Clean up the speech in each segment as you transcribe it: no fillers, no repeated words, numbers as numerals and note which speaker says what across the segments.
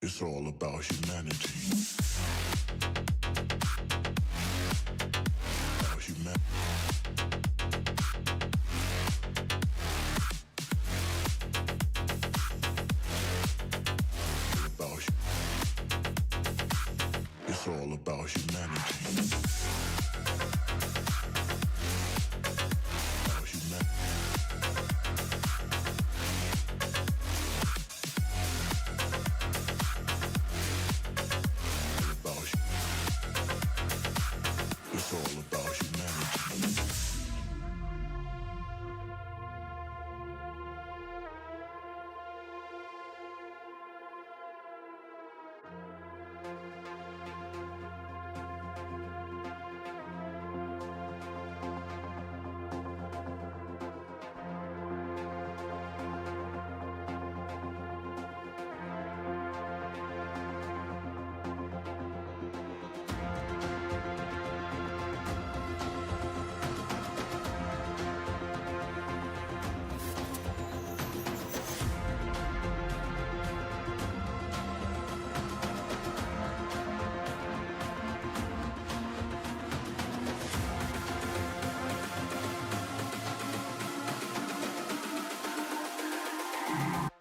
Speaker 1: It's all about humanity. About humanity. It's all about humanity. About humanity. It's all about humanity.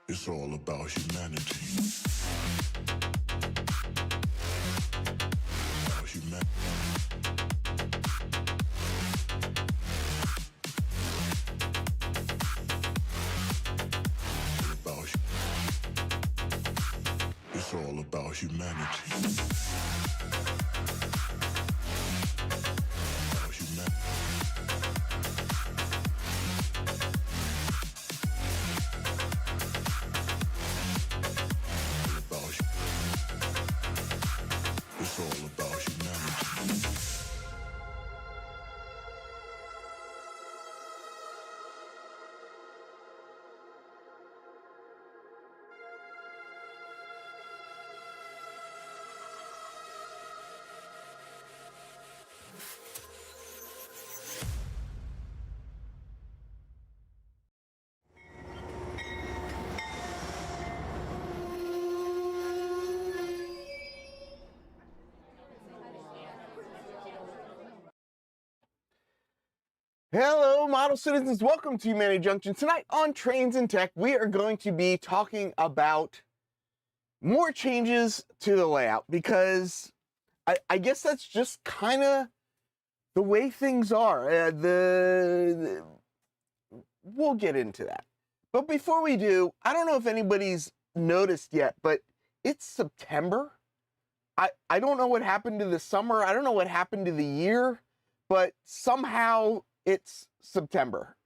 Speaker 1: It's all about humanity. About humanity. It's all about humanity. About humanity. It's all about humanity.
Speaker 2: Hello, model citizens. Welcome to Humanity Junction. Tonight on Trains and Tech, we are going to be talking about more changes to the layout because I guess that's just kind of the way things are. We'll get into that. But before we do, I don't know if anybody's noticed yet, but it's September. I don't know what happened to the summer. I don't know what happened to the year, but somehow it's September.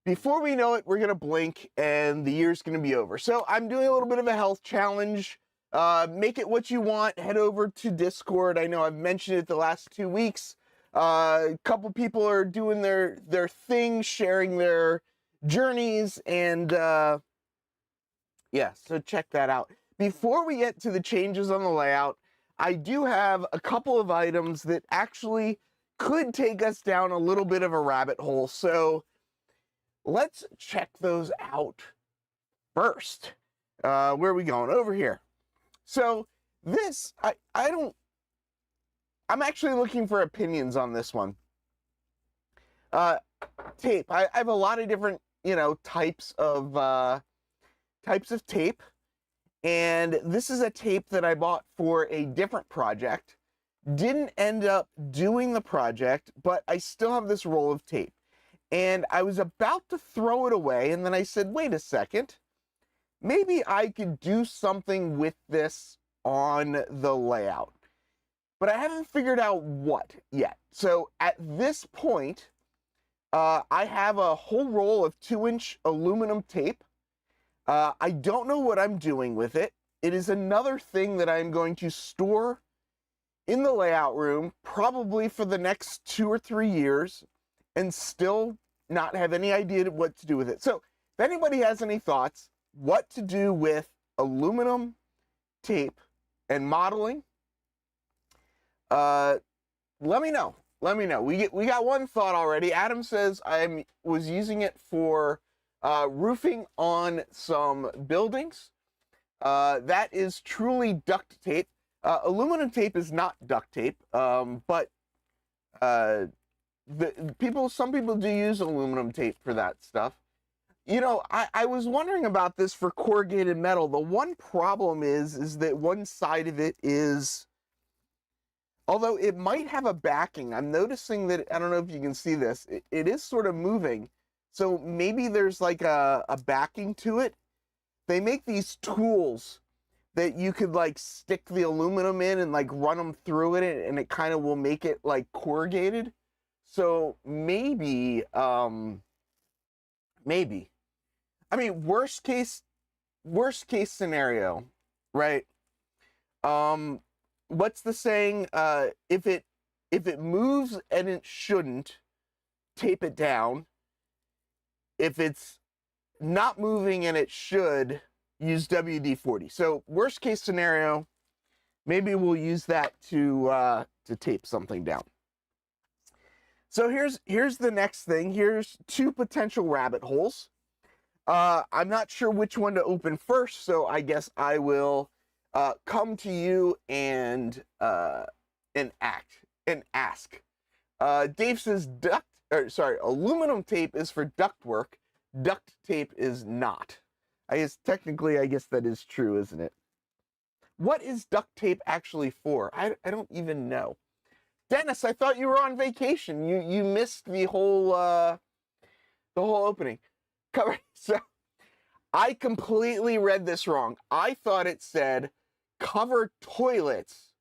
Speaker 2: Before we know it, we're gonna blink and the year's gonna be over. So I'm doing a little bit of a health challenge. Make it what you want. Head over to Discord. I know I've mentioned it the last 2 weeks. A couple people are doing their thing, sharing their journeys, and yeah, so check that out. Before we get to the changes on the layout, I do have a couple of items that actually could take us down a little bit of a rabbit hole. So let's check those out first. Where are we going? Over here. So this, I'm actually looking for opinions on this one. Tape. I have a lot of different, types of tape. And this is a tape that I bought for a different project. Didn't end up doing the project, but I still have this roll of tape. And I was about to throw it away, and then I said, wait a second, maybe I could do something with this on the layout. But I haven't figured out what yet. So at this point, I have a whole roll of 2-inch aluminum tape. I don't know what I'm doing with it. It is another thing that I'm going to store in the layout room, probably for the next 2 or 3 years, and still not have any idea what to do with it. So if anybody has any thoughts, what to do with aluminum tape and modeling, let me know. Let me know. We got one thought already. Adam says I was using it for roofing on some buildings. That is truly duct tape. Aluminum tape is not duct tape, but some people do use aluminum tape for that stuff. You know, I was wondering about this for corrugated metal. The one problem is that one side of it is, although it might have a backing, I'm noticing that, I don't know if you can see this, it is sort of moving. So maybe there's like a backing to it. They make these tools that you could like stick the aluminum in and like run them through it, and it kind of will make it like corrugated. So maybe, maybe. I mean, worst case scenario, right? What's the saying? If it moves and it shouldn't, tape it down. If it's not moving and it should, use WD-40. So worst case scenario, maybe we'll use that to tape something down. So here's the next thing. Here's two potential rabbit holes. I'm not sure which one to open first, so I guess I will come to you and ask. Dave says aluminum tape is for duct work. Duct tape is not. I guess technically, that is true, isn't it? What is duct tape actually for? I don't even know. Dennis, I thought you were on vacation. You missed the whole opening. So I completely read this wrong. I thought it said cover toilets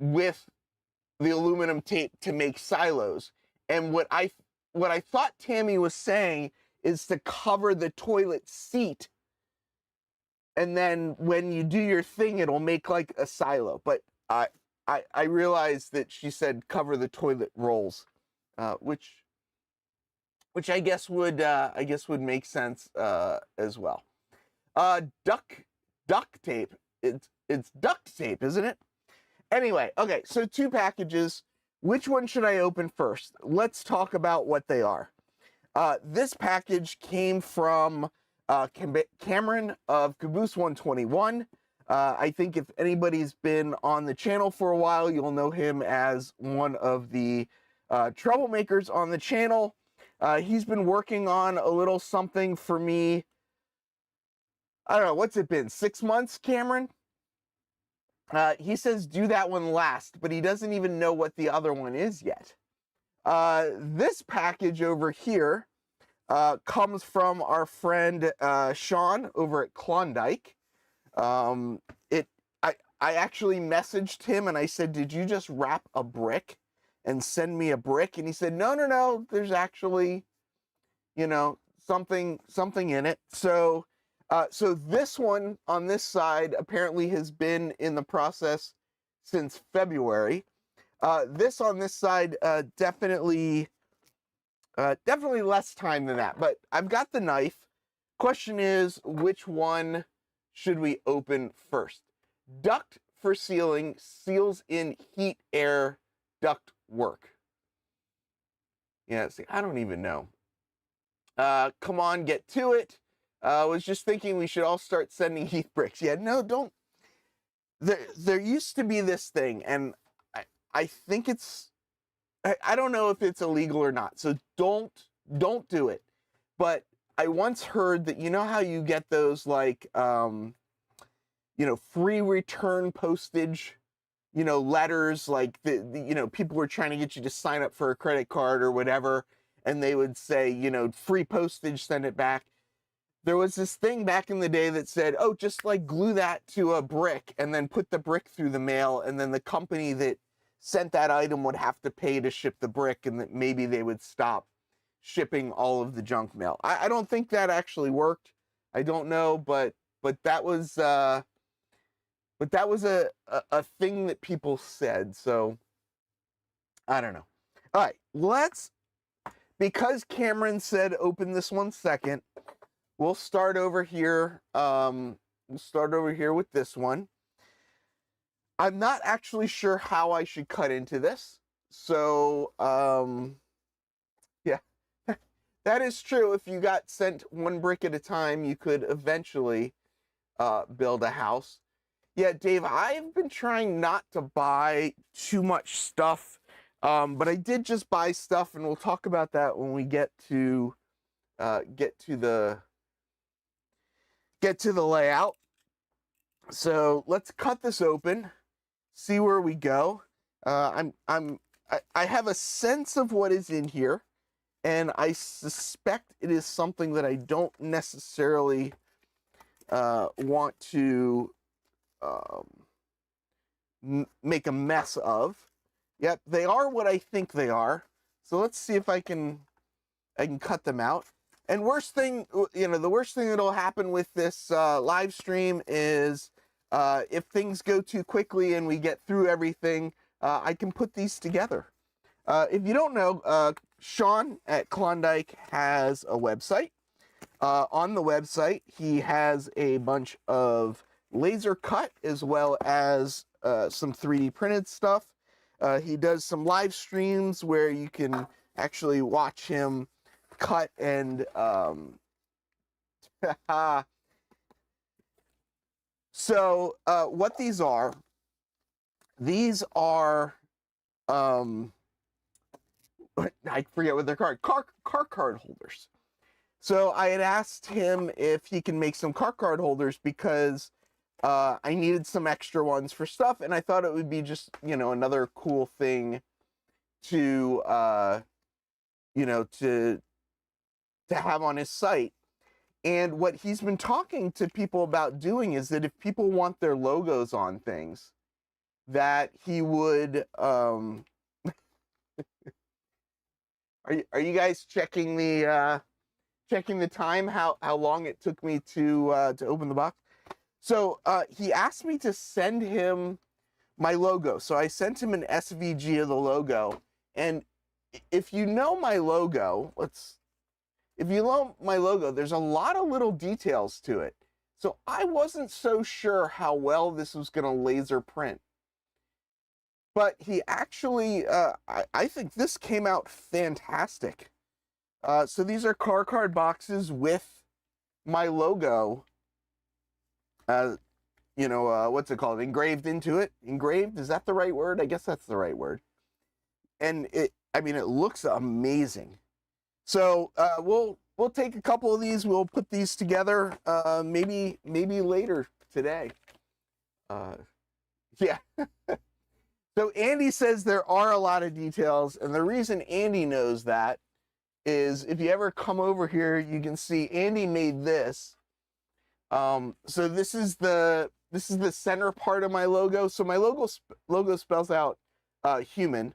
Speaker 2: with the aluminum tape to make silos. And what I thought Tammy was saying is to cover the toilet seat, and then when you do your thing, it'll make like a silo. But I realized that she said cover the toilet rolls, which I guess would make sense as well. Duct tape. It's duct tape, isn't it? Anyway, okay. So two packages. Which one should I open first? Let's talk about what they are. This package came from Cameron of Caboose 121. I think if anybody's been on the channel for a while, you'll know him as one of the troublemakers on the channel. He's been working on a little something for me. I don't know, what's it been, 6 months, Cameron? He says do that one last, but he doesn't even know what the other one is yet. This package over here comes from our friend Sean over at Klondike. I actually messaged him and I said, did you just wrap a brick and send me a brick? And he said, no, there's actually, something in it. So this one on this side apparently has been in the process since February. This on this side, definitely less time than that, but I've got the knife. Question is, which one should we open first? Duct for sealing, seals in heat, air, duct work. Yeah, see, I don't even know. Come on, get to it. I was just thinking we should all start sending heat bricks. Yeah, no, don't. There used to be this thing, and I think it's, I don't know if it's illegal or not, so don't do it. But I once heard that, you know how you get those like, free return postage, letters, like people were trying to get you to sign up for a credit card or whatever, and they would say, free postage, send it back. There was this thing back in the day that said, oh, just like glue that to a brick and then put the brick through the mail, and then the company that sent that item would have to pay to ship the brick, and that maybe they would stop shipping all of the junk mail. I don't think that actually worked. I don't know, but that was a thing that people said. So I don't know. All right, because Cameron said open this one second, we'll start over here. We'll start over here with this one. I'm not actually sure how I should cut into this. So, yeah, that is true. If you got sent one brick at a time, you could eventually build a house. Yeah, Dave, I've been trying not to buy too much stuff, but I did just buy stuff, and we'll talk about that when we get to the layout. So let's cut this open, see where we go. I have a sense of what is in here, and I suspect it is something that I don't necessarily want to make a mess of. Yep, they are what I think they are. So let's see if I can cut them out. And worst thing, the worst thing that'll happen with this live stream is if things go too quickly and we get through everything, I can put these together. If you don't know, Sean at Klondike has a website. On the website, he has a bunch of laser cut as well as some 3D printed stuff. He does some live streams where you can actually watch him cut and so what these are I forget what they're called, car card holders. So I had asked him if he can make some car card holders because I needed some extra ones for stuff, and I thought it would be just, another cool thing to, to have on his site. And what he's been talking to people about doing is that if people want their logos on things, that he would, are you guys checking the time, how long it took me to open the box? So he asked me to send him my logo. So I sent him an SVG of the logo. And if you know my logo, there's a lot of little details to it. So I wasn't so sure how well this was going to laser print. But he actually, I think this came out fantastic. So these are car card boxes with my logo, what's it called? Engraved into it. Engraved, is that the right word? I guess that's the right word. And it looks amazing. So we'll take a couple of these. We'll put these together. Maybe later today. Yeah. So Andy says there are a lot of details, and the reason Andy knows that is if you ever come over here, you can see Andy made this. So this is the center part of my logo. So my logo spells out human,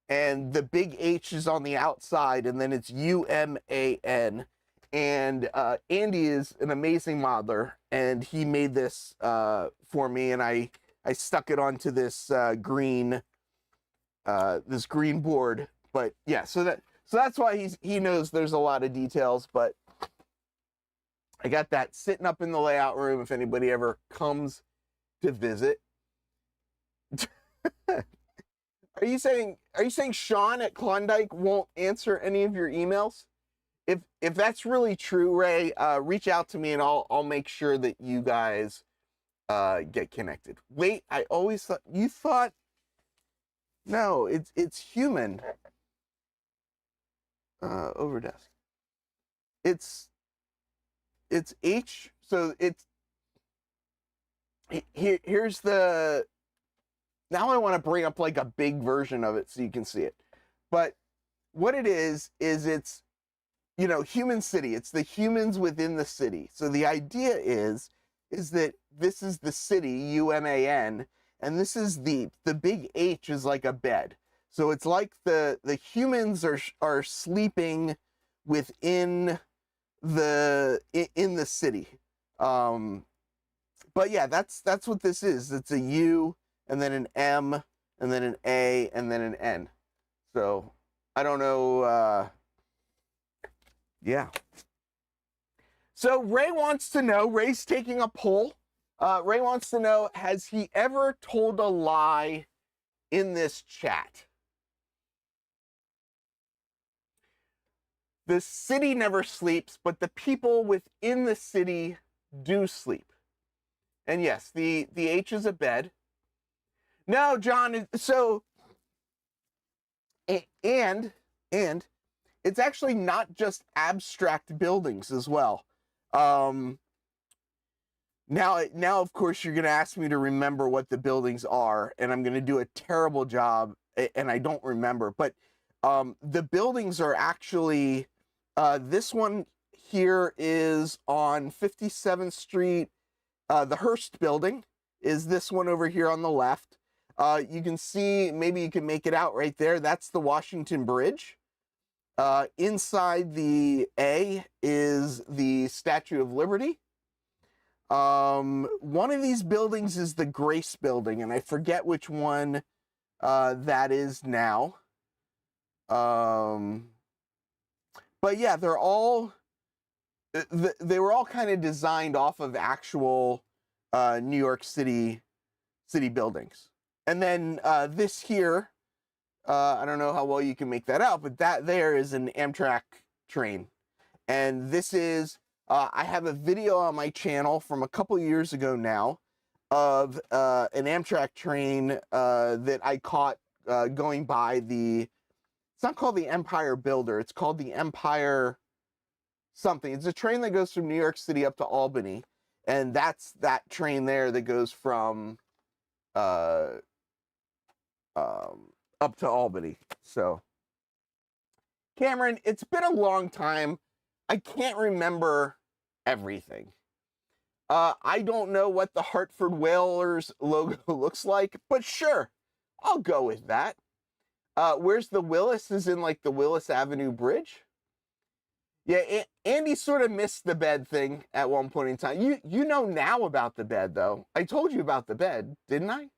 Speaker 2: and the big H is on the outside, and then it's UMAN. And Andy is an amazing modeler, and he made this for me, and I stuck it onto this green board. But yeah, so that's why he knows there's a lot of details. But I got that sitting up in the layout room if anybody ever comes to visit. Are you saying Sean at Klondike won't answer any of your emails? If that's really true, Ray, reach out to me and I'll make sure that you guys get connected. Wait, I always thought you thought no, it's human. Overdesk. It's H. So it's here's the. Now I want to bring up like a big version of it so you can see it. But what it is it's, human city. It's the humans within the city. So the idea is that this is the city, UMAN, and this is the big H is like a bed. So it's like the humans are sleeping within in the city. But yeah, that's what this is. It's a U and then an M and then an A and then an N. So I don't know. Yeah. So Ray's taking a poll. Ray wants to know, has he ever told a lie in this chat? The city never sleeps, but the people within the city do sleep. And yes, the H is a bed. No, John, so, and it's actually not just abstract buildings as well. Now, of course, you're going to ask me to remember what the buildings are, and I'm going to do a terrible job, and I don't remember. But the buildings are actually, this one here is on 57th Street. The Hearst building is this one over here on the left. You can see, maybe you can make it out right there. That's the Washington Bridge. Inside the A is the Statue of Liberty. One of these buildings is the Grace Building, and I forget which one that is now. But yeah, they were all kind of designed off of actual New York City buildings. And then this here, I don't know how well you can make that out, but that there is an Amtrak train. And this is, I have a video on my channel from a couple years ago now of an Amtrak train that I caught going by the, it's not called the Empire Builder, it's called the Empire something. It's a train that goes from New York City up to Albany. And that's that train there that goes from up to Albany. So, Cameron, it's been a long time. I can't remember everything. I don't know what the Hartford Whalers logo looks like, but sure, I'll go with that. Where's the Willis? Is in like the Willis Avenue Bridge? Yeah, Andy sort of missed the bed thing at one point in time. You know now about the bed, though. I told you about the bed, didn't I?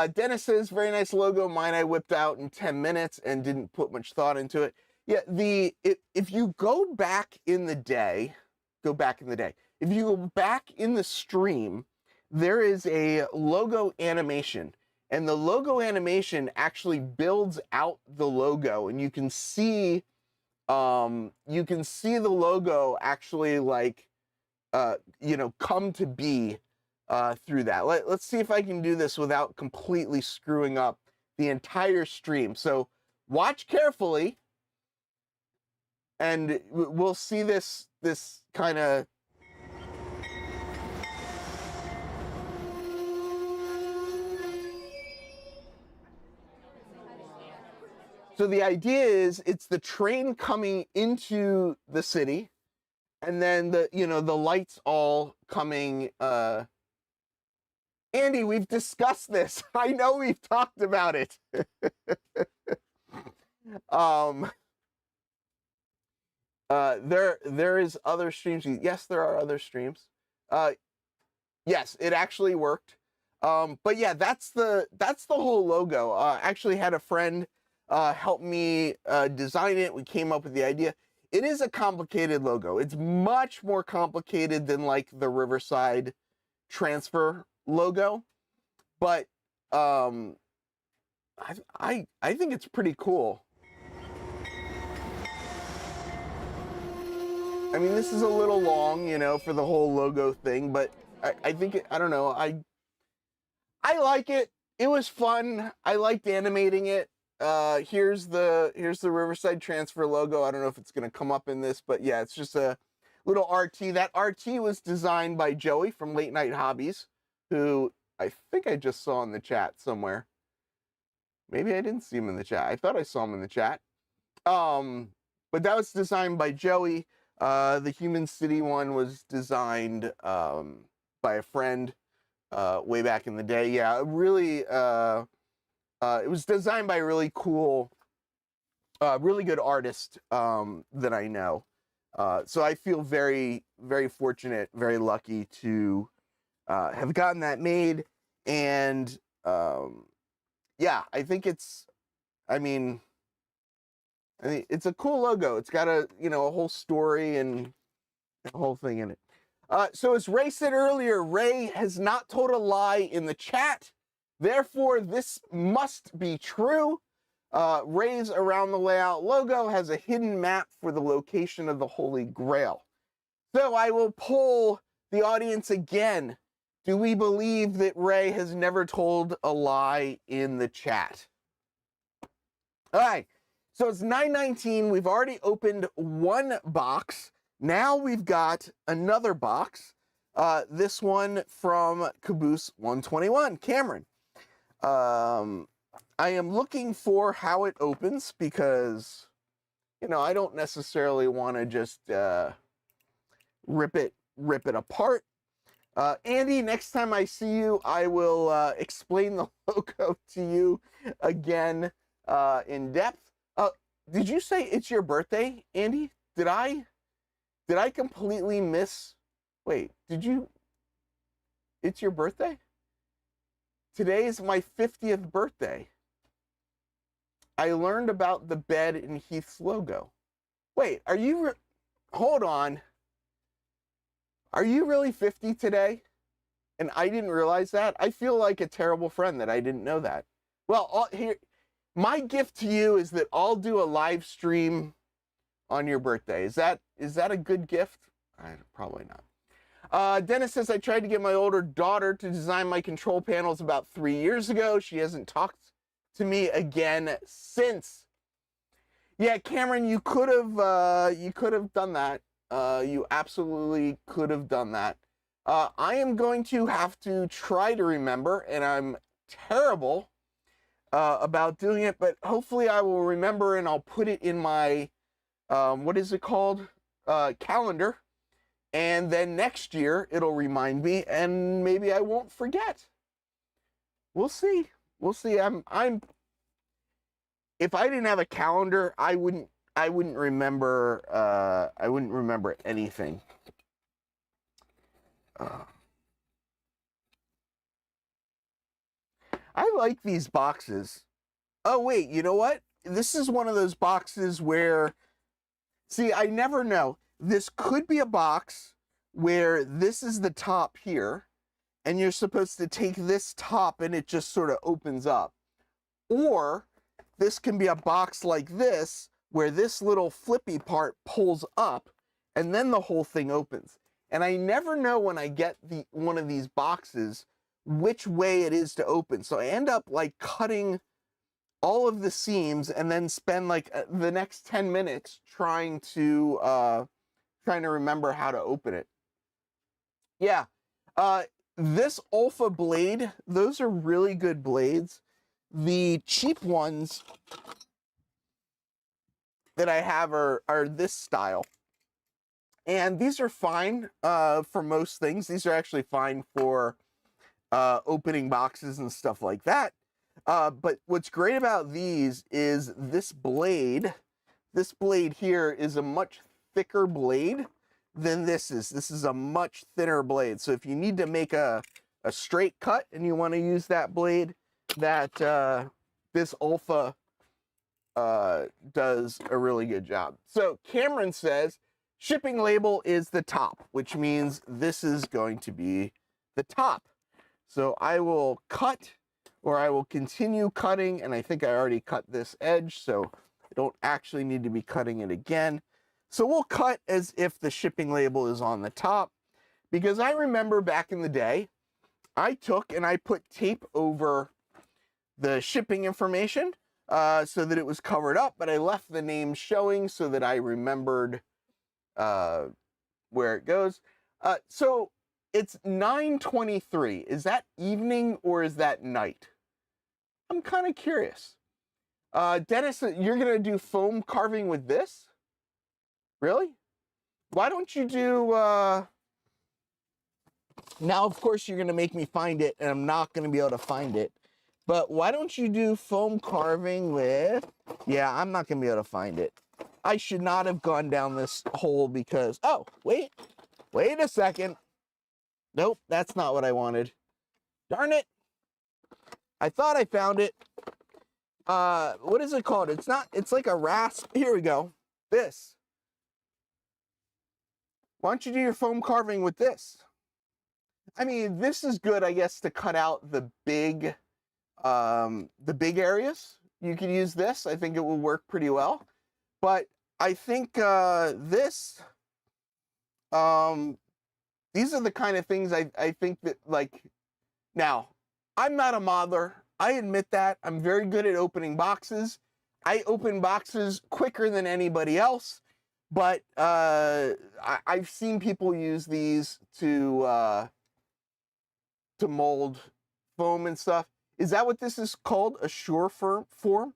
Speaker 2: Dennis says, very nice logo. Mine I whipped out in 10 minutes and didn't put much thought into it. Yeah, if you go back in the day, if you go back in the stream, there is a logo animation. And the logo animation actually builds out the logo. And you can see the logo actually like, come to be through that. Let's see if I can do this without completely screwing up the entire stream. So watch carefully and we'll see this kind of, so the idea is it's the train coming into the city and then the lights all coming. Andy, we've discussed this. I know we've talked about it. There is other streams. Yes, there are other streams. Yes, it actually worked. But yeah, that's the whole logo. Actually had a friend help me design it. We came up with the idea. It is a complicated logo. It's much more complicated than like the Riverside Transfer logo, but I think it's pretty cool. I mean, this is a little long, for the whole logo thing, but I think I don't know. I like it. It was fun. I liked animating it. Here's the Riverside Transfer logo. I don't know if it's gonna come up in this, but yeah, it's just a little RT. That RT was designed by Joey from Late Night Hobbies, who I think I just saw in the chat somewhere. Maybe I didn't see him in the chat. I thought I saw him in the chat. But that was designed by Joey. The Human City one was designed by a friend way back in the day. Yeah, really, it was designed by a really cool, really good artist that I know. So I feel very, very fortunate, very lucky to have gotten that made. And yeah, I think it's a cool logo. It's got a whole story and a whole thing in it. So as Ray said earlier, Ray has not told a lie in the chat. Therefore, this must be true. Ray's Around the Layout logo has a hidden map for the location of the Holy Grail. So I will poll the audience again. Do we believe that Ray has never told a lie in the chat? All right, so it's 9:19. We've already opened one box. Now we've got another box. This one from Caboose 121, Cameron. I am looking for how it opens because, I don't necessarily want to just rip it apart. Andy, next time I see you, I will explain the logo to you again in depth. Did you say it's your birthday, Andy? Did I completely miss? Wait, did you? It's your birthday? Today is my 50th birthday. I learned about the bed in Heath's logo. Wait, are you? Hold on. Are you really 50 today? And I didn't realize that? I feel like a terrible friend that I didn't know that. Well, here, my gift to you is that I'll do a live stream on your birthday. Is that a good gift? Probably not. Dennis says, I tried to get my older daughter to design my control panels about 3 years ago. She hasn't talked to me again since. Yeah, Cameron, you could have done that. You absolutely could have done that. I am going to have to try to remember, and I'm terrible about doing it, but hopefully I will remember and I'll put it in my, what is it called? Calendar. And then next year it'll remind me and maybe I won't forget. We'll see. We'll see. If I didn't have a calendar, I wouldn't remember anything. I like these boxes. Oh wait, you know what? This is one of those boxes where, see, I never know. This could be a box where this is the top here, and you're supposed to take this top and it just sort of opens up. Or this can be a box like this, where this little flippy part pulls up, and then the whole thing opens. And I never know when I get one of these boxes which way it is to open. So I end up like cutting all of the seams and then spend like the next 10 minutes trying to remember how to open it. Yeah, this Alpha blade, those are really good blades. The cheap ones that I have are this style. And these are fine for most things. These are actually fine for opening boxes and stuff like that. But what's great about these is this blade. This blade here is a much thicker blade than this is. This is a much thinner blade. So if you need to make a straight cut and you want to use that blade, that this Alpha does a really good job. So Cameron says shipping label is the top, which means this is going to be the top. So I will cut, or I will continue cutting, and I think I already cut this edge, so I don't actually need to be cutting it again. So we'll cut as if the shipping label is on the top, because I remember back in the day, I took and I put tape over the shipping information so that it was covered up, but I left the name showing so that I remembered where it goes. So it's 9:23. Is that evening or is that night? I'm kind of curious. Dennis, you're going to do foam carving with this? Really? Why don't you do... Now, of course, you're going to make me find it, and I'm not going to be able to find it. But why don't you do foam carving with... Yeah, I'm not going to be able to find it. I should not have gone down this hole because... Oh, wait a second. Nope, that's not what I wanted. Darn it. I thought I found it. What is it called? It's not, it's like a rasp. Here we go. This. Why don't you do your foam carving with this? I mean, this is good, I guess, to cut out the big areas. You can use this. I think it will work pretty well. But I think this these are the kind of things I think that, like, now, I'm not a modeler. I admit that. I'm very good at opening boxes. I open boxes quicker than anybody else, but I've seen people use these to mold foam and stuff. Is that what this is called? A sure form?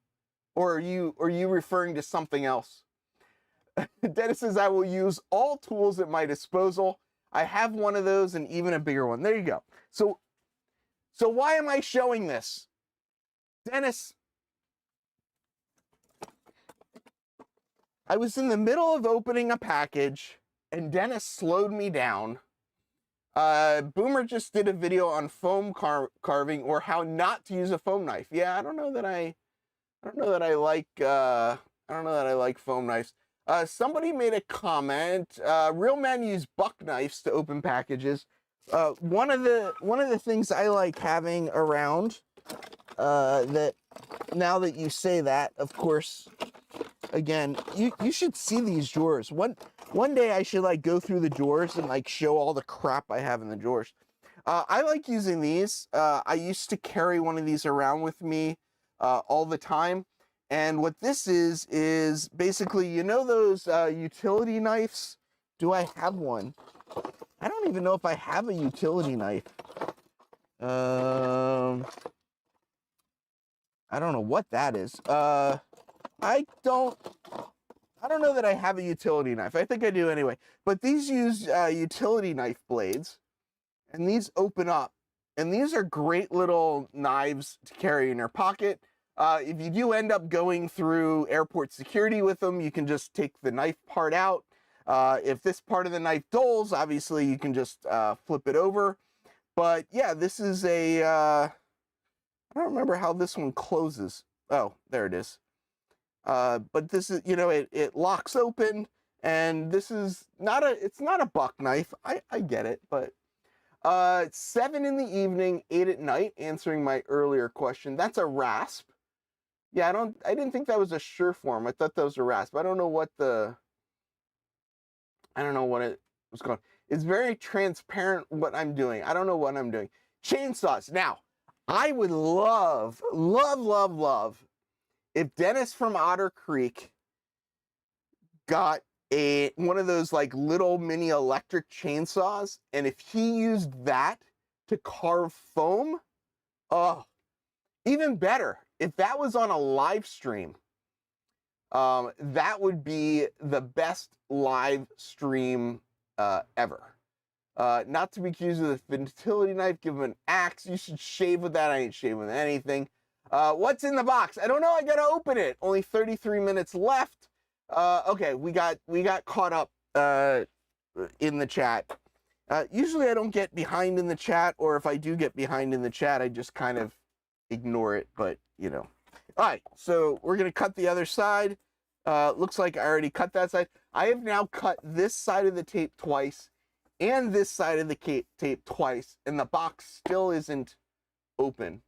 Speaker 2: Or are you referring to something else? Dennis says, I will use all tools at my disposal. I have one of those and even a bigger one. There you go. So why am I showing this? Dennis, I was in the middle of opening a package and Dennis slowed me down. Boomer just did a video on foam carving or how not to use a foam knife. Yeah, I don't know that I like foam knives. Somebody made a comment. Real men use buck knives to open packages. One of the things I like having around, that now that you say that, of course, again, you should see these drawers. One day I should like go through the drawers and like show all the crap I have in the drawers. I like using these. I used to carry one of these around with me all the time. And what this is basically, you know those utility knives? Do I have one? I don't even know if I have a utility knife. I don't know what that is. I don't know that I have a utility knife. I think I do anyway. But these use utility knife blades, and these open up. And these are great little knives to carry in your pocket. If you do end up going through airport security with them, you can just take the knife part out. If this part of the knife dulls, obviously you can just flip it over. But yeah, this is a, I don't remember how this one closes. Oh, there it is. But this is, you know, it locks open, and this is not it's not a buck knife. I get it, but 7 in the evening, 8 at night, answering my earlier question. That's a rasp. Yeah, I didn't think that was a sure form. I thought that was a rasp. I don't know what it was called. It's very transparent what I'm doing. I don't know what I'm doing. Chainsaws. Now, I would love if Dennis from Otter Creek got one of those like little mini electric chainsaws, and if he used that to carve foam, oh, even better. If that was on a live stream, that would be the best live stream ever. Not to be accused of the utility knife, give him an axe. You should shave with that. I ain't shaving with anything. What's in the box? I don't know. I gotta open it. Only 33 minutes left. Okay, we got caught up in the chat. Usually I don't get behind in the chat, or if I do get behind in the chat, I just kind of ignore it, but you know. All right, so we're gonna cut the other side. Looks like I already cut that side. I have now cut this side of the tape twice and this side of the tape twice, and the box still isn't open.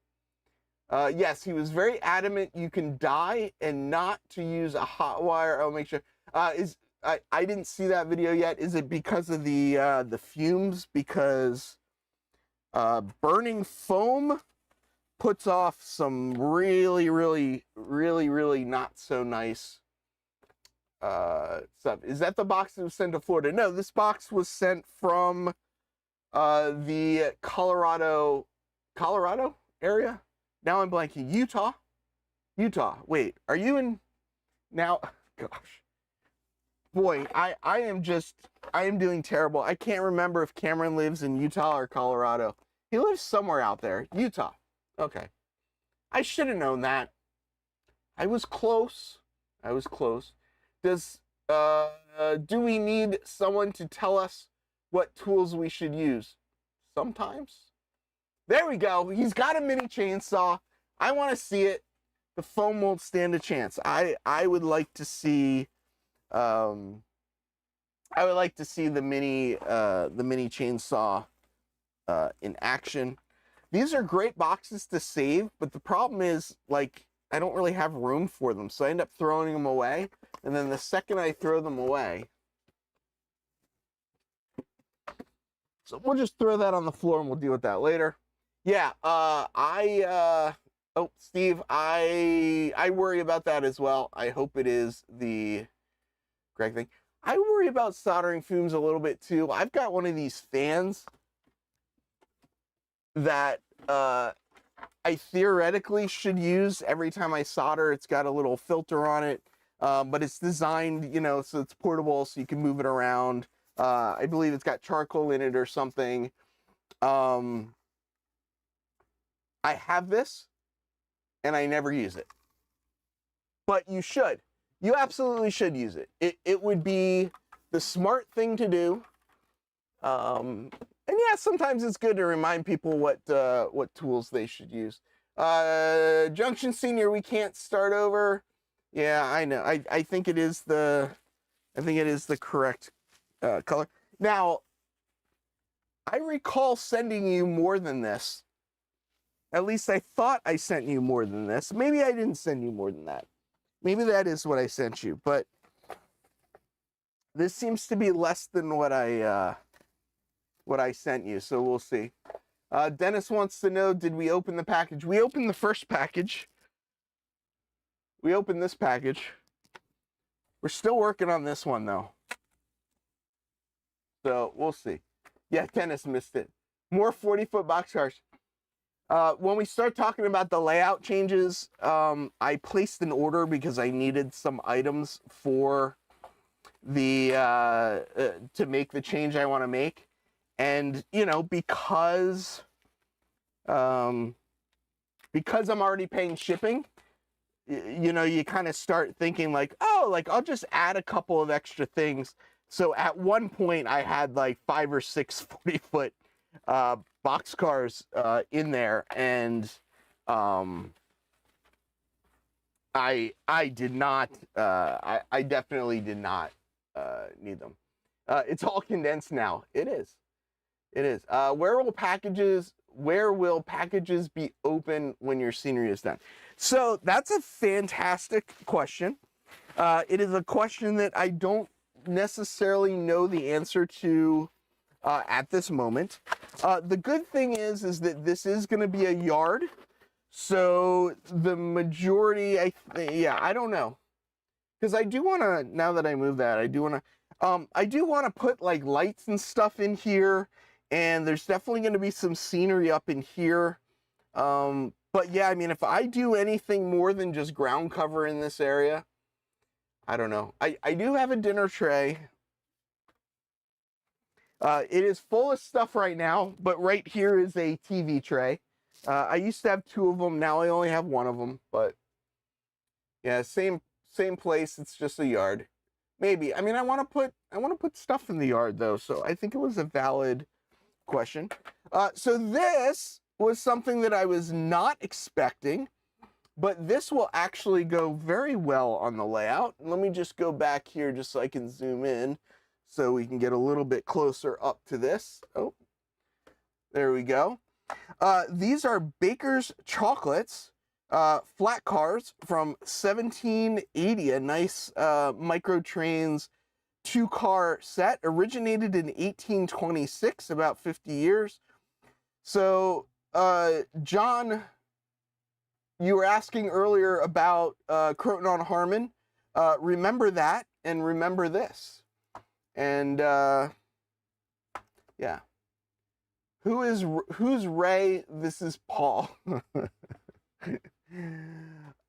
Speaker 2: Yes, he was very adamant you can dye and not to use a hot wire. I'll make sure. I didn't see that video yet. Is it because of the fumes? Because burning foam puts off some really not so nice stuff. Is that the box that was sent to Florida? No, this box was sent from the Colorado area. Now I'm blanking. Utah. Wait, are you in now? Gosh, boy, I am doing terrible. I can't remember if Cameron lives in Utah or Colorado. He lives somewhere out there. Utah. Okay. I should have known that. I was close. Do we need someone to tell us what tools we should use? Sometimes. There we go. He's got a mini chainsaw. I want to see it. The foam won't stand a chance. I would like to see the mini chainsaw in action. These are great boxes to save, but the problem is, like, I don't really have room for them, so I end up throwing them away. And then the second I throw them away, So we'll just throw that on the floor and we'll deal with that later. Yeah, oh, Steve, I worry about that as well. I hope it is the correct thing. I worry about soldering fumes a little bit too. I've got one of these fans that I theoretically should use every time I solder. It's got a little filter on it, but it's designed, you know, so it's portable, so you can move it around. I believe it's got charcoal in it or something. I have this, and I never use it. But you should. You absolutely should use it. It would be the smart thing to do. And yeah, sometimes it's good to remind people what tools they should use. Junction Senior, we can't start over. Yeah, I know. I think it is the correct color. Now, I recall sending you more than this. At least I thought I sent you more than this. Maybe I didn't send you more than that. Maybe that is what I sent you, but this seems to be less than what I sent you, so we'll see. Dennis wants to know, did we open the package? We opened the first package. We opened this package. We're still working on this one, though. So, we'll see. Yeah, Dennis missed it. More 40-foot boxcars. When we start talking about the layout changes, I placed an order because I needed some items for the to make the change I want to make. And, you know, because I'm already paying shipping, you know, you kind of start thinking like, oh, like I'll just add a couple of extra things. So at one point I had like 5 or 6 40-foot boxcars in there, and I did not, I definitely did not need them. It's all condensed now. It is. Where will packages be open when your scenery is done? So that's a fantastic question. It is a question that I don't necessarily know the answer to at this moment. The good thing is that this is going to be a yard. So the majority, I don't know. Because I do want to, now that I move that, I do want to put like lights and stuff in here. And there's definitely going to be some scenery up in here. But yeah, I mean, if I do anything more than just ground cover in this area, I don't know. I do have a dinner tray. It is full of stuff right now, but right here is a TV tray. I used to have 2 of them. Now I only have 1 of them, but yeah, same place. It's just a yard. Maybe. I mean, I want to put stuff in the yard though. So I think it was a valid question. So this was something that I was not expecting, but this will actually go very well on the layout. Let me just go back here just so I can zoom in so we can get a little bit closer up to this. Oh, there we go. These are Baker's Chocolates, flat cars from 1780, a nice micro trains 2-car set, originated in 1826, about 50 years. So, John, you were asking earlier about Croton on Harmon. Remember that, and remember this. And, yeah. Who's Ray? This is Paul.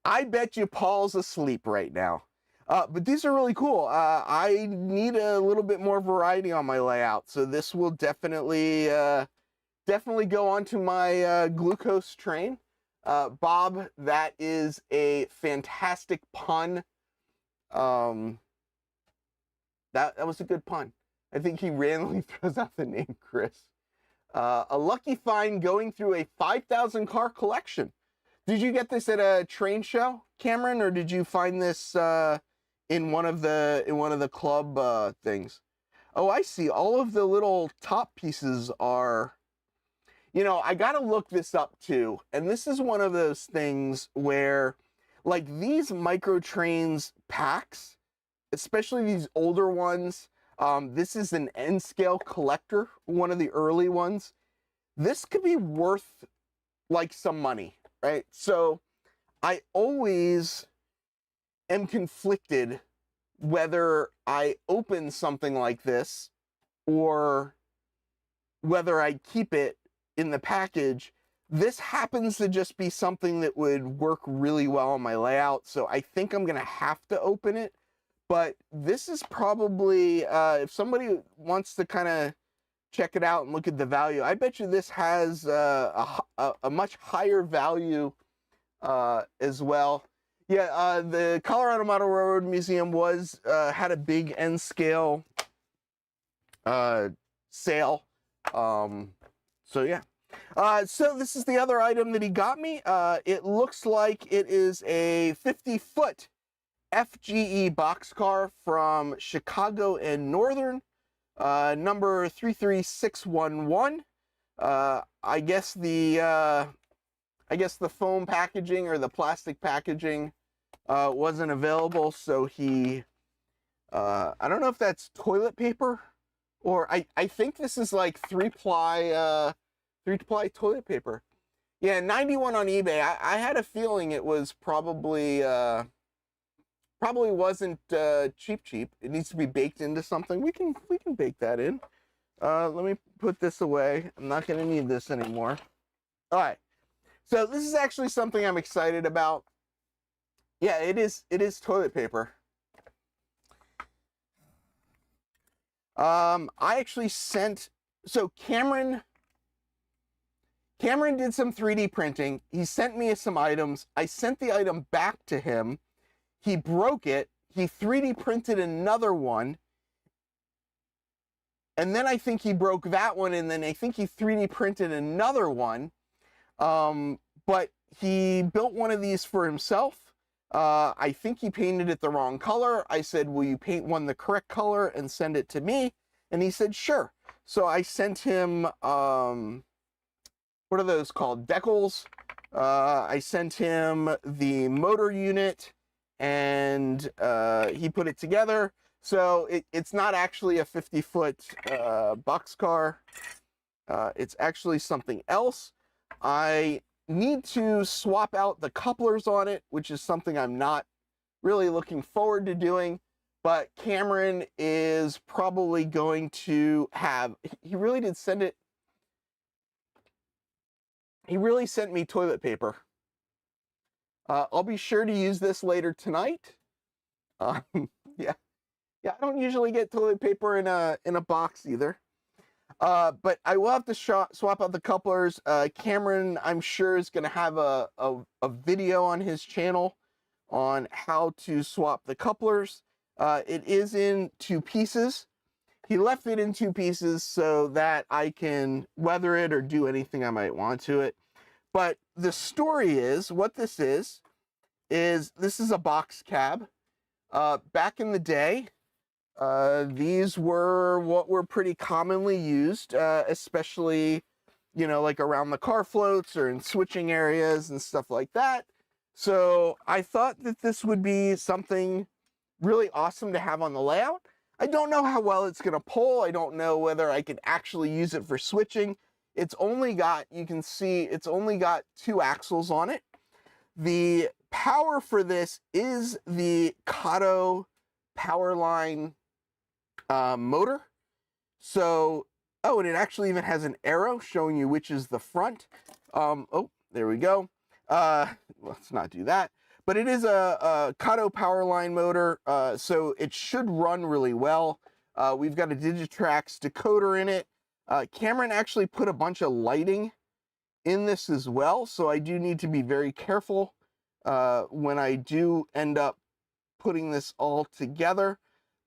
Speaker 2: I bet you Paul's asleep right now. But these are really cool. I need a little bit more variety on my layout, so this will definitely go onto my glucose train. Bob, that is a fantastic pun. That was a good pun. I think he randomly throws out the name Chris. A lucky find going through a 5,000 car collection. Did you get this at a train show, Cameron, or did you find this in one of the club things? Oh, I see. All of the little top pieces are, you know, I got to look this up too. And this is one of those things where, like, these micro trains packs, especially these older ones, This is an N scale collector, one of the early ones. This could be worth like some money, right? So I always am conflicted whether I open something like this or whether I keep it in the package. This happens to just be something that would work really well on my layout, so I think I'm gonna have to open it. But this is probably, if somebody wants to kind of check it out and look at the value, I bet you this has a much higher value as well. Yeah, the Colorado Model Railroad Museum had a big N scale sale. So yeah. So this is the other item that he got me. It looks like it is a 50-foot FGE boxcar from Chicago and Northern, number 33611. I guess the foam packaging or the plastic packaging wasn't available, so he I don't know if that's toilet paper, or I think this is like three-ply toilet paper. Yeah, 91 on eBay. I had a feeling it was probably wasn't cheap. It needs to be baked into something. We can bake that in. Let me put this away. I'm not going to need this anymore. All right. So this is actually something I'm excited about. Yeah, it is toilet paper. I actually sent, so Cameron did some 3D printing. He sent me some items. I sent the item back to him. He broke it. He 3D printed another one. And then I think he broke that one, and then I think he 3D printed another one. But he built one of these for himself. I think he painted it the wrong color. I said, will you paint one the correct color and send it to me? And he said, sure. So I sent him, what are those called? Decals. I sent him the motor unit, and he put it together. So it's not actually a 50-foot boxcar. It's actually something else. I need to swap out the couplers on it, which is something I'm not really looking forward to doing. But Cameron is probably going to have, he really did send it. He really sent me toilet paper. I'll be sure to use this later tonight. Yeah, I don't usually get toilet paper in a box either. But I will have to swap out the couplers. Cameron, I'm sure, is going to have a video on his channel on how to swap the couplers. It is in 2 pieces. He left it in 2 pieces so that I can weather it or do anything I might want to it. But the story is, what this is this is a box cab. Back in the day, these were what were pretty commonly used, especially, like around the car floats or in switching areas and stuff like that. So I thought that this would be something really awesome to have on the layout. I don't know how well it's going to pull. I don't know whether I can actually use it for switching. It's only got, you can see, it's only got 2 axles on it. The power for this is the Kato Powerline motor. So, oh, and it actually even has an arrow showing you which is the front. Oh, there we go. Let's not do that. But it is a Kato Powerline motor, so it should run really well. We've got a Digitrax decoder in it. Cameron actually put a bunch of lighting in this as well, so I do need to be very careful when I do end up putting this all together.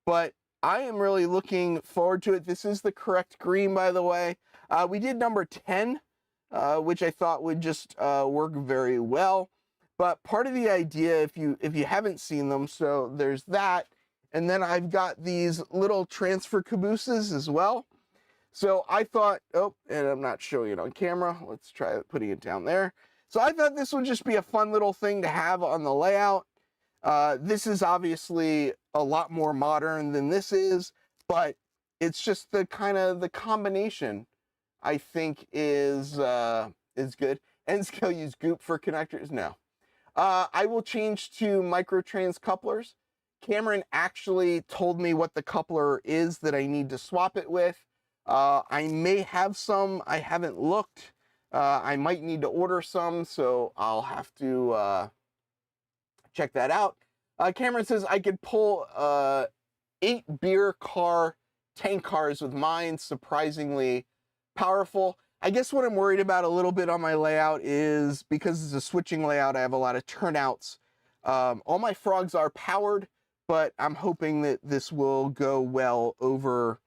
Speaker 2: But I am really looking forward to it. This is the correct green, by the way. We did number 10, which I thought would just work very well. But part of the idea, if you haven't seen them, so there's that. And then I've got these little transfer cabooses as well. So I thought, oh, and I'm not showing it on camera. Let's try putting it down there. So I thought this would just be a fun little thing to have on the layout. This is obviously a lot more modern than this is, but it's just the combination I think is good. N-scale use goop for connectors? No. I will change to microtrans couplers. Cameron actually told me what the coupler is that I need to swap it with. I may have some. I haven't looked. I might need to order some, so I'll have to check that out. Cameron says I could pull 8 beer car tank cars with mine, surprisingly powerful. I guess what I'm worried about a little bit on my layout is because it's a switching layout, I have a lot of turnouts. All my frogs are powered, but I'm hoping that this will go well over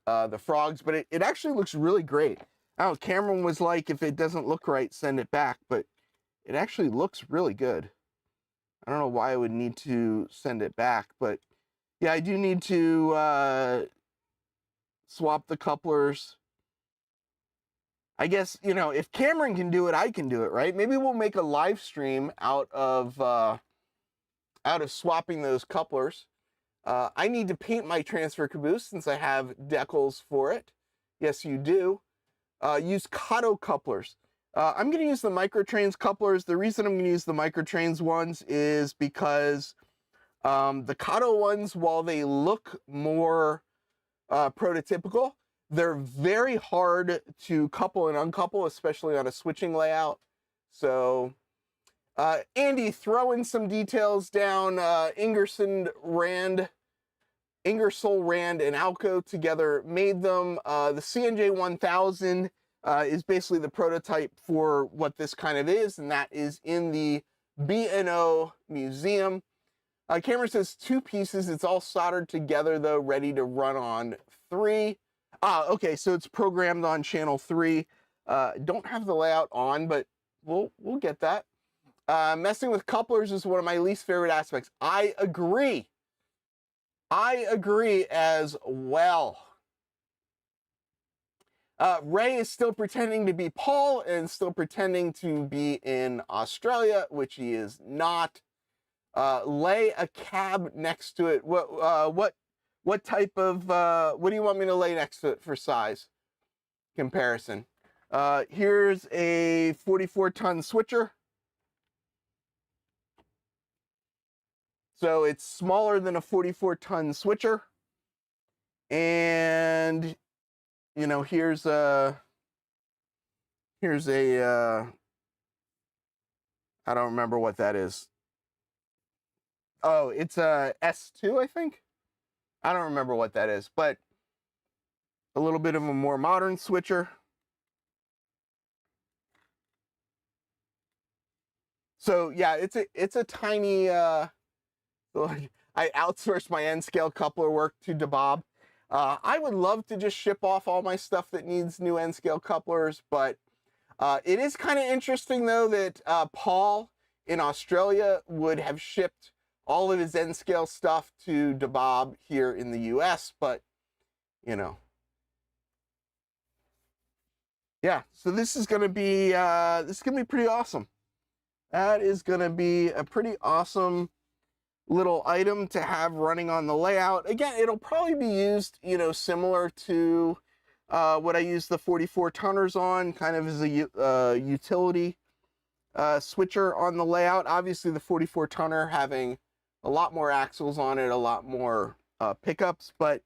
Speaker 2: the frogs, but it actually looks really great. I don't know, Cameron was like, if it doesn't look right, send it back, but it actually looks really good. I don't know why I would need to send it back, but yeah, I do need to swap the couplers. I guess, you know, if Cameron can do it, I can do it, right? Maybe we'll make a live stream out of swapping those couplers. I need to paint my transfer caboose since I have decals for it. Yes, you do. Use Kato couplers. I'm going to use the microtrains couplers. The reason I'm going to use the microtrains ones is because the Kato ones, while they look more prototypical, they're very hard to couple and uncouple, especially on a switching layout. So, Andy, throw in some details down. Ingersoll Rand, and Alco together made them. The CNJ 1000 is basically the prototype for what this kind of is, and that is in the B&O Museum. Cameron says 2 pieces. It's all soldered together, though, ready to run on 3. Okay, so it's programmed on channel 3. Don't have the layout on, but we'll get that. Messing with couplers is one of my least favorite aspects. I agree. I agree as well. Ray is still pretending to be Paul and still pretending to be in Australia, which he is not. Lay a cab next to it. What type of, what do you want me to lay next to it for size comparison? Here's a 44-ton switcher. So it's smaller than a 44-ton switcher. And, you know, here's a, I don't remember what that is. Oh, it's a S2, I think. I don't remember what that is, but a little bit of a more modern switcher. So yeah, it's a tiny, I outsourced my N-scale coupler work to DeBob. I would love to just ship off all my stuff that needs new N-scale couplers, but it is kind of interesting though that Paul in Australia would have shipped all of his N-scale stuff to DeBob here in the US, but you know. Yeah, so this is gonna be pretty awesome. That is gonna be a pretty awesome little item to have running on the layout. Again, it'll probably be used, you know, similar to what I use the 44 tonners on, kind of as a utility switcher on the layout. Obviously, the 44 tonner having a lot more axles on it, a lot more pickups, but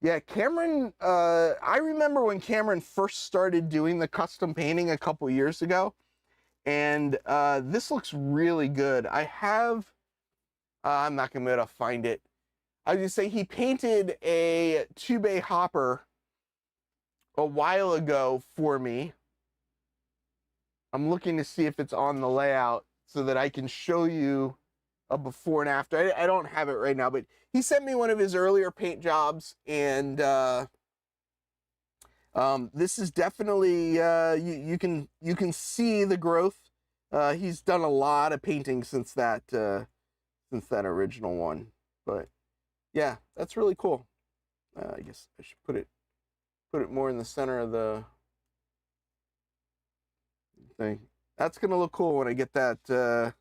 Speaker 2: yeah, Cameron, I remember when Cameron first started doing the custom painting a couple years ago, and this looks really good. I have, I'm not gonna be able to find it. I was gonna say he painted a 2-bay hopper a while ago for me. I'm looking to see if it's on the layout so that I can show you a before and after. I don't have it right now, but he sent me one of his earlier paint jobs, and this is definitely you can see the growth. He's done a lot of painting since that original one, but yeah, that's really cool. I guess I should put it more in the center of the thing. That's gonna look cool when I get that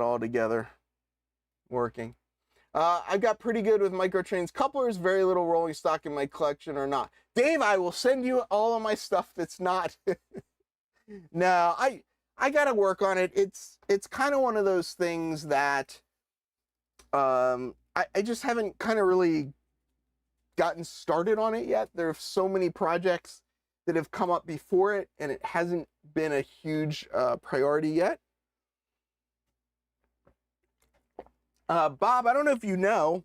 Speaker 2: all together working. I got pretty good with microtrains. Couplers, very little rolling stock in my collection or not. Dave, I will send you all of my stuff that's not. No, I got to work on it. It's kind of one of those things that I just haven't kind of really gotten started on it yet. There are so many projects that have come up before it, and it hasn't been a huge priority yet. Bob, I don't know if you know.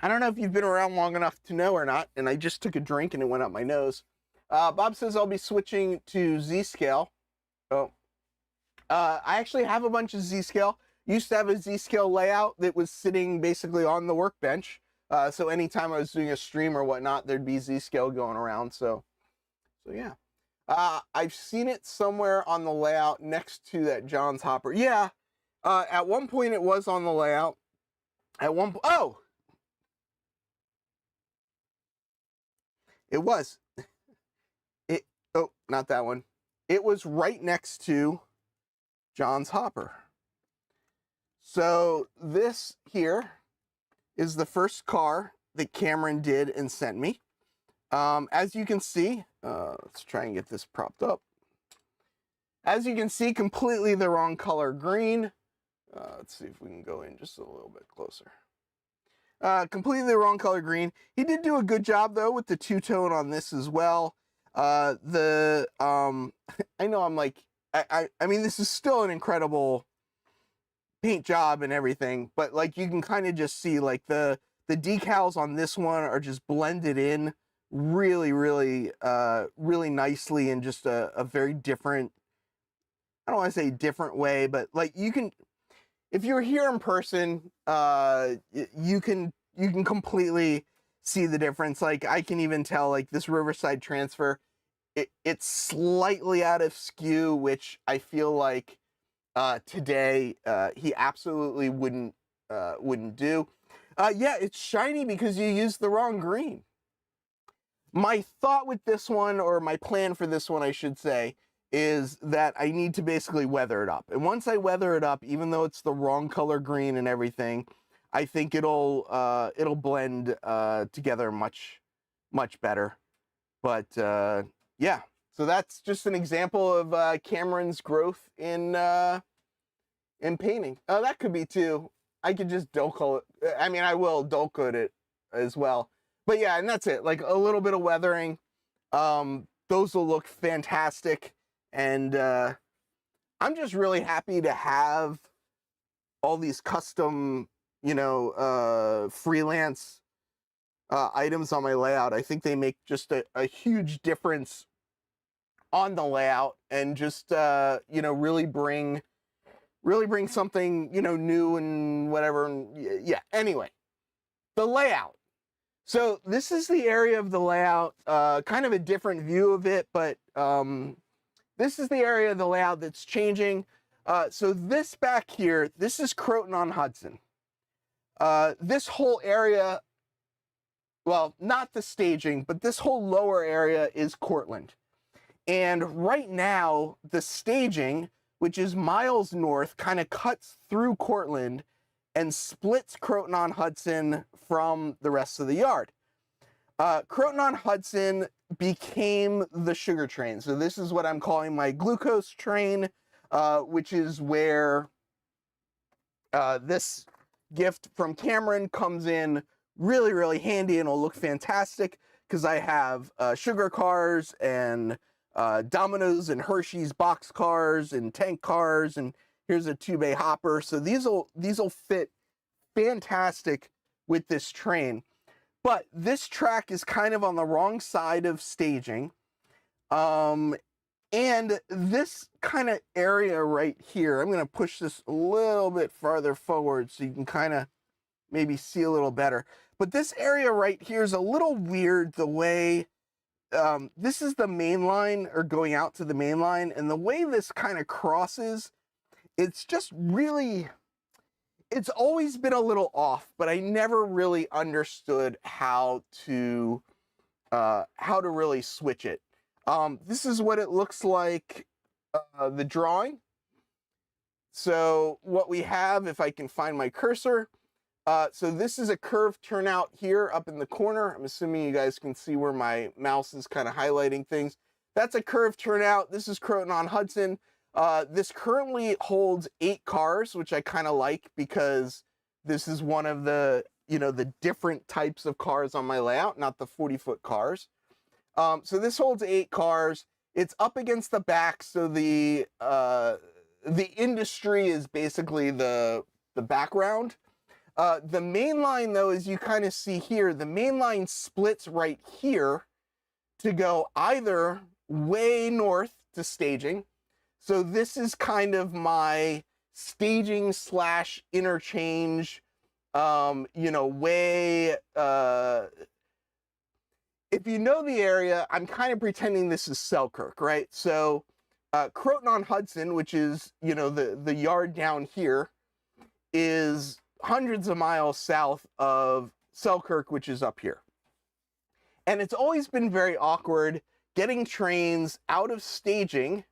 Speaker 2: I don't know if you've been around long enough to know or not, and I just took a drink and it went up my nose. Bob says I'll be switching to Z-Scale. Oh, I actually have a bunch of Z-Scale. Used to have a Z-Scale layout that was sitting basically on the workbench. So anytime I was doing a stream or whatnot, there'd be Z-Scale going around. So yeah. I've seen it somewhere on the layout next to that John's hopper. Yeah. At one point it was on the layout. Oh! It was. Oh, not that one. It was right next to John's hopper. So this here is the first car that Cameron did and sent me. As you can see, let's try and get this propped up. As you can see, completely the wrong color green. Let's see if we can go in just a little bit closer. Completely the wrong color green. He did do a good job though with the two-tone on this as well. I know I'm like, I mean, this is still an incredible paint job and everything, but like you can kind of just see like the decals on this one are just blended in really nicely in just a very different, I don't want to say different way, but like you can, if you're here in person, you can completely see the difference. Like I can even tell like this Riverside Transfer, it's slightly out of skew, which I feel like today he absolutely wouldn't do. Yeah, it's shiny because you used the wrong green. My thought with this one, or my plan for this one, I should say, is that I need to basically weather it up. And once I weather it up, even though it's the wrong color green and everything, I think it'll blend together much better. But yeah, so that's just an example of Cameron's growth in painting. Oh, that could be too. I could just dull coat it. I mean, I will dull coat it as well. But yeah, and that's it. Like a little bit of weathering. Those will look fantastic. And I'm just really happy to have all these custom, freelance items on my layout. I think they make just a huge difference on the layout, and just really bring something new and whatever. And yeah, anyway, the layout. So this is the area of the layout, kind of a different view of it, but this is the area of the layout that's changing. So this back here, this is Croton-on-Hudson. This whole area, well, not the staging, but this whole lower area is Cortland. And right now, the staging, which is miles north, kind of cuts through Cortland and splits Croton-on-Hudson from the rest of the yard. Croton-on-Hudson became the sugar train. So this is what I'm calling my glucose train, which is where this gift from Cameron comes in really handy, and will look fantastic because I have sugar cars and Domino's and Hershey's box cars and tank cars, and here's a 2-bay hopper. So these will fit fantastic with this train. But this track is kind of on the wrong side of staging. And this kind of area right here, I'm going to push this a little bit farther forward so you can kind of maybe see a little better. But this area right here is a little weird the way, this is the main line, or going out to the main line, and the way this kind of crosses, it's just really, it's always been a little off, but I never really understood how to really switch it. This is what it looks like, the drawing. So what we have, if I can find my cursor, So this is a curved turnout here up in the corner. I'm assuming you guys can see where my mouse is kind of highlighting things. That's a curved turnout. This is Croton-on-Hudson. This currently holds 8 cars, which I kind of like because this is one of the, the different types of cars on my layout, not the 40-foot cars. So this holds 8 cars. It's up against the back, so the industry is basically the background. The main line, though, as you kind of see here, the main line splits right here to go either way north to staging. So this is kind of my staging / interchange, way, if you know the area, I'm kind of pretending this is Selkirk, right? So Croton-on-Hudson, which is, the yard down here, is hundreds of miles south of Selkirk, which is up here. And it's always been very awkward getting trains out of staging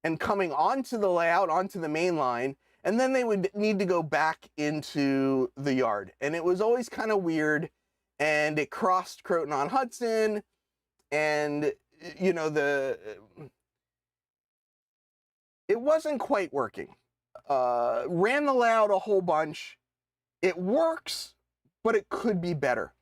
Speaker 2: and coming onto the layout, onto the main line, and then they would need to go back into the yard. And it was always kind of weird, and it crossed Croton-on-Hudson, and, it wasn't quite working. Ran the layout a whole bunch. It works, but it could be better.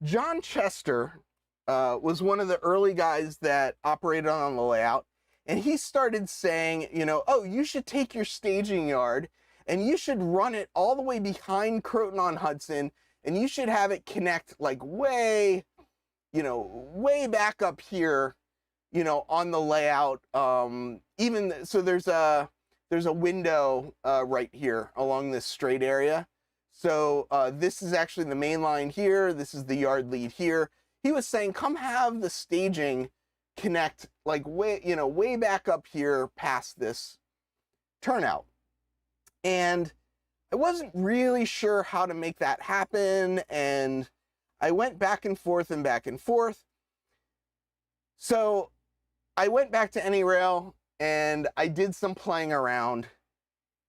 Speaker 2: John Chester was one of the early guys that operated on the layout, and he started saying, oh, you should take your staging yard and you should run it all the way behind Croton-on-Hudson, and you should have it connect like way back up here, on the layout. Even so, there's a window right here along this straight area. So this is actually the main line here. This is the yard lead here. He was saying, come have the staging connect like way back up here past this turnout. And I wasn't really sure how to make that happen, and I went back and forth and back and forth. So I went back to AnyRail and I did some playing around,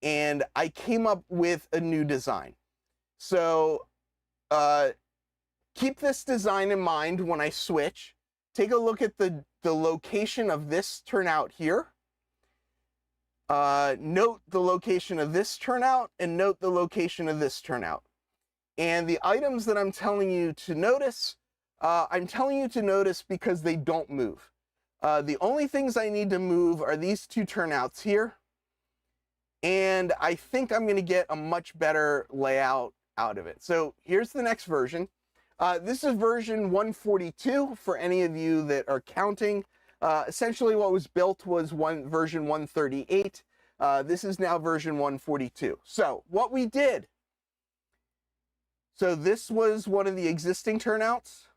Speaker 2: and I came up with a new design. So keep this design in mind when I switch. Take a look at the location of this turnout here. Note the location of this turnout, and note the location of this turnout. And the items that I'm telling you to notice, I'm telling you to notice because they don't move. The only things I need to move are these 2 turnouts here. And I think I'm going to get a much better layout out of it. So here's the next version. This is version 142 for any of you that are counting. Essentially what was built was version 138. This is now version 142. So what we did, so this was one of the existing turnouts.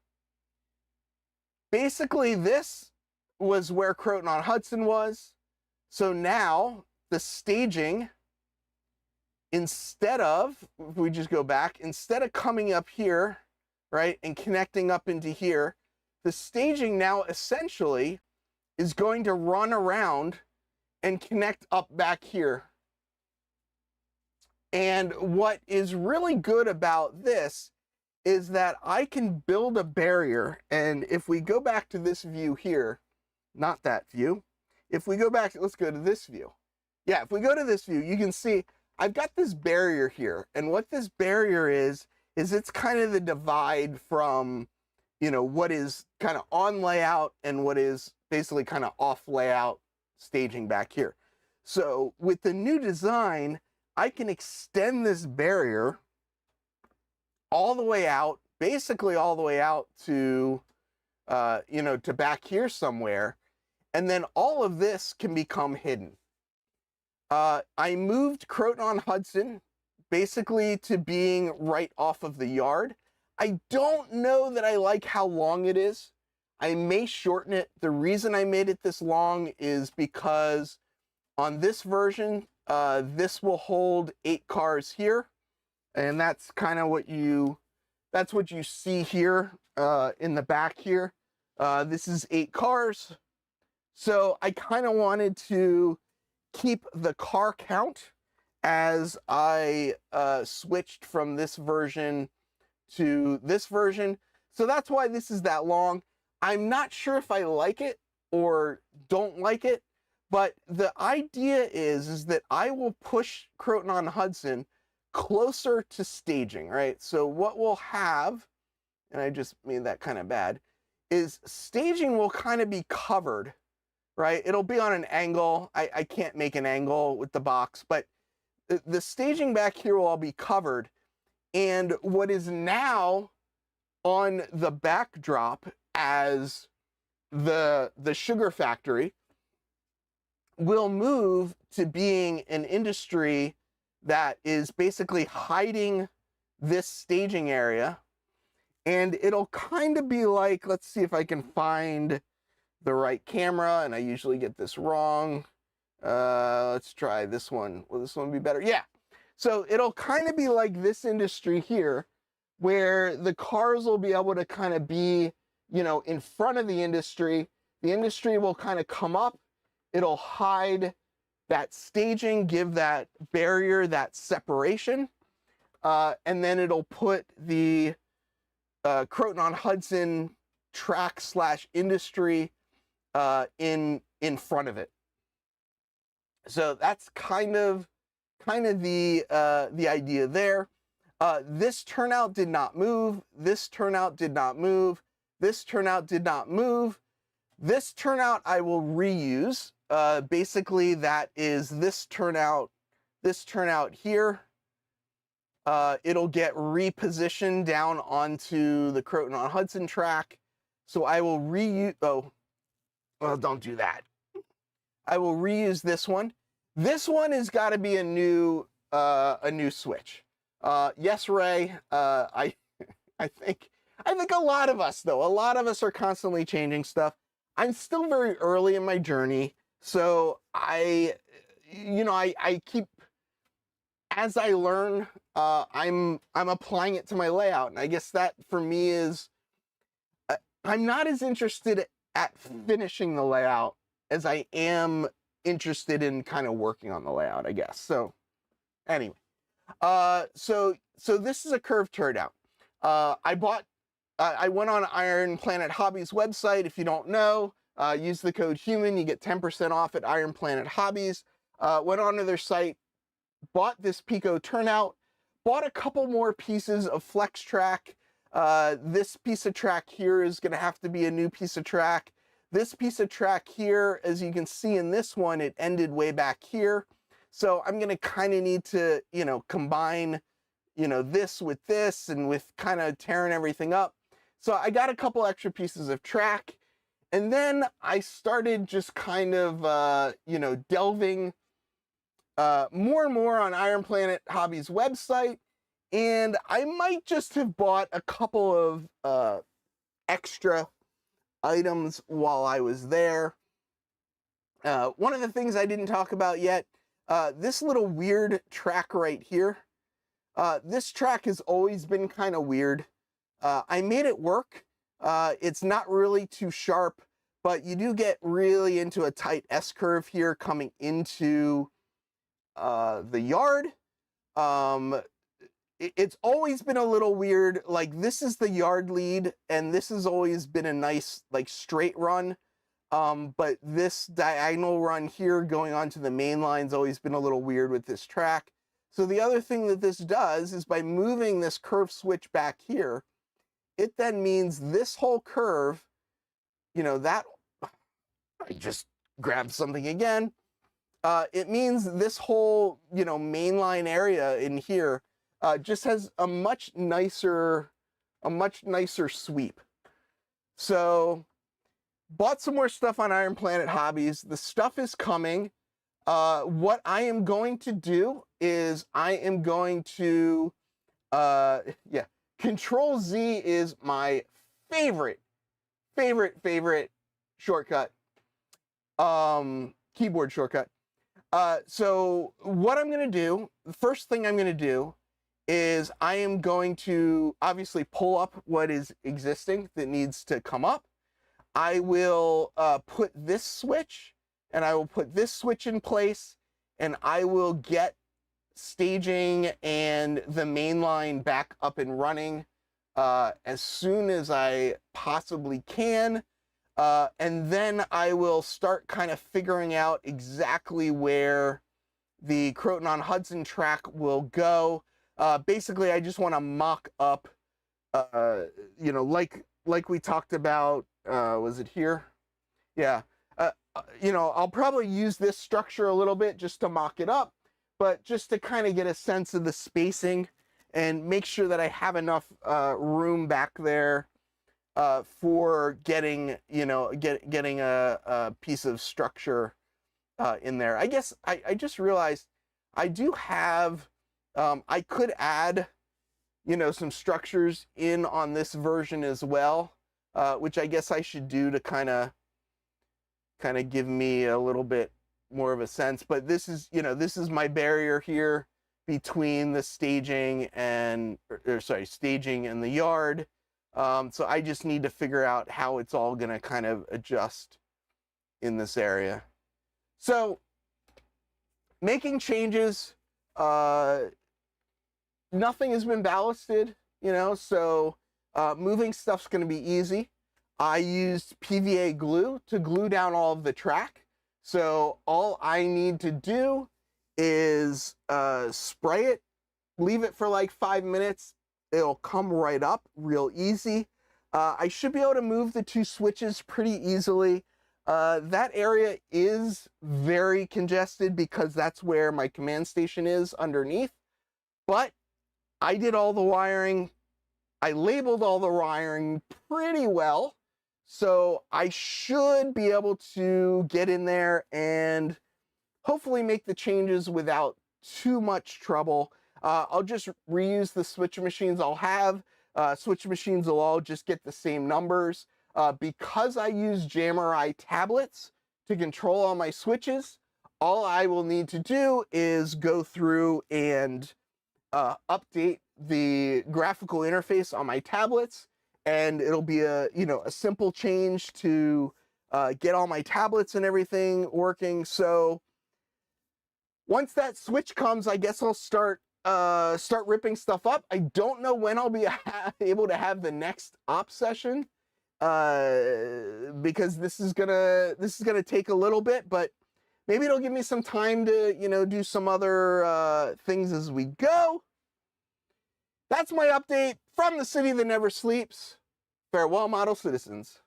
Speaker 2: Basically this was where Croton-on-Hudson was. So now the staging, instead of, if we just go back, instead of coming up here, right, and connecting up into here, the staging now essentially is going to run around and connect up back here. And what is really good about this is that I can build a barrier. And if we go back to this view here, not that view, if we go back, let's go to this view. Yeah, if we go to this view, you can see I've got this barrier here. And what this barrier is it's kind of the divide from, what is kind of on layout and what is basically kind of off layout staging back here. So with the new design, I can extend this barrier all the way out, basically all the way out to, to back here somewhere. And then all of this can become hidden. I moved Croton-on-Hudson basically to being right off of the yard. I don't know that I like how long it is. I may shorten it. The reason I made it this long is because on this version, this will hold 8 cars here. And that's kind of what you see here in the back here. This is 8 cars. So I kind of wanted to keep the car count as I switched from this version to this version. So that's why this is that long. I'm not sure if I like it or don't like it, but the idea is that I will push Croton-on-Hudson closer to staging, right? So what we'll have, and I just made that kind of bad, is staging will kind of be covered, right? It'll be on an angle. I can't make an angle with the box, but the staging back here will all be covered. And what is now on the backdrop as the sugar factory will move to being an industry that is basically hiding this staging area. And it'll kind of be like, let's see if I can find the right camera, and I usually get this wrong. Let's try this one. Will this one be better? Yeah. So it'll kind of be like this industry here, where the cars will be able to kind of be, you know, in front of the industry. The industry will kind of come up. It'll hide that staging, give that barrier, that separation. And then it'll put the Croton-on-Hudson track / industry in front of it. So that's kind of the idea there. This turnout did not move. This turnout did not move. This turnout did not move. This turnout I will reuse. Basically, that is this turnout here. It'll get repositioned down onto the Croton-on-Hudson track. So I will reuse, oh, well, don't do that. I will reuse this one. This one has got to be a new switch. Yes, Ray, I think a lot of us, though, are constantly changing stuff. I'm still very early in my journey. So I keep, as I learn, I'm applying it to my layout. And I guess that for me is, I'm not as interested at finishing the layout as I am interested in kind of working on the layout, I guess. So anyway, so this is a curved turnout. I went on Iron Planet Hobbies website. If you don't know, use the code HUMAN, you get 10% off at Iron Planet Hobbies. Went onto their site, bought this Pico turnout, bought a couple more pieces of flex track. This piece of track here is going to have to be a new piece of track. This piece of track here, as you can see in this one, it ended way back here. So I'm going to kind of need to, you know, combine, you know, this with this and with kind of tearing everything up. So I got a couple extra pieces of track. And then I started just kind of, you know, delving more and more on Iron Planet Hobbies website. And I might just have bought a couple of extra items while I was there. One of the things I didn't talk about yet, this little weird track right here. This track has always been kind of weird. I made it work. It's not really too sharp, but you do get really into a tight S-curve here coming into the yard. It's always been a little weird. Like, this is the yard lead, and this has always been a nice, like, straight run. But this diagonal run here going onto the main line's always been a little weird with this track. So the other thing that this does is by moving this curve switch back here, it then means this whole curve, you know, that, I just grabbed something again. It means this whole, you know, mainline area in here just has a much nicer sweep. So bought some more stuff on Iron Planet Hobbies. The stuff is coming. What I am going to do is I am going to, Control Z is my favorite shortcut, keyboard shortcut. So what I'm going to do, the first thing I'm going to do is I am going to obviously pull up what is existing that needs to come up. I will put this switch, and I will put this switch in place, and I will get staging and the main line back up and running as soon as I possibly can. And then I will start kind of figuring out exactly where the Croton-on-Hudson track will go. Basically, I just want to mock up, like we talked about, was it here? Yeah. I'll probably use this structure a little bit just to mock it up, but just to kind of get a sense of the spacing and make sure that I have enough room back there for getting, getting a piece of structure in there. I guess I just realized I do have, I could add, some structures in on this version as well, which I guess I should do to kind of give me a little bit more of a sense. But this is, this is my barrier here between the staging and, staging and the yard. So I just need to figure out how it's all going to kind of adjust in this area. So making changes, nothing has been ballasted, so moving stuff's going to be easy. I used PVA glue to glue down all of the track. So all I need to do is spray it, leave it for like 5 minutes. It'll come right up real easy. I should be able to move the 2 switches pretty easily. That area is very congested because that's where my command station is underneath. But I did all the wiring. I labeled all the wiring pretty well. So I should be able to get in there and hopefully make the changes without too much trouble. I'll just reuse the switch machines I'll have. Switch machines will all just get the same numbers. Because I use JammerEye tablets to control all my switches, all I will need to do is go through and update the graphical interface on my tablets, and it'll be a simple change to get all my tablets and everything working. So once that switch comes, I guess I'll start ripping stuff up. I don't know when I'll be able to have the next op session, because this is gonna take a little bit, but maybe it'll give me some time to do some other things as we go. That's my update from the city that never sleeps. Farewell, model citizens.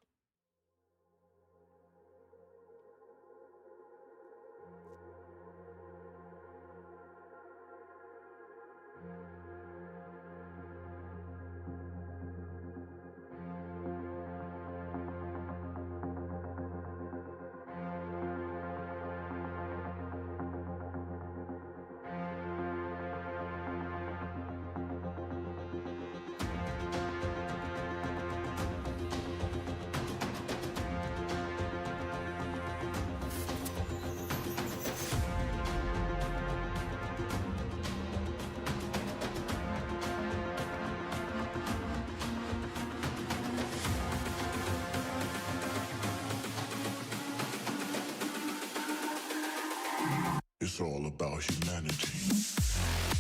Speaker 1: It's all about humanity.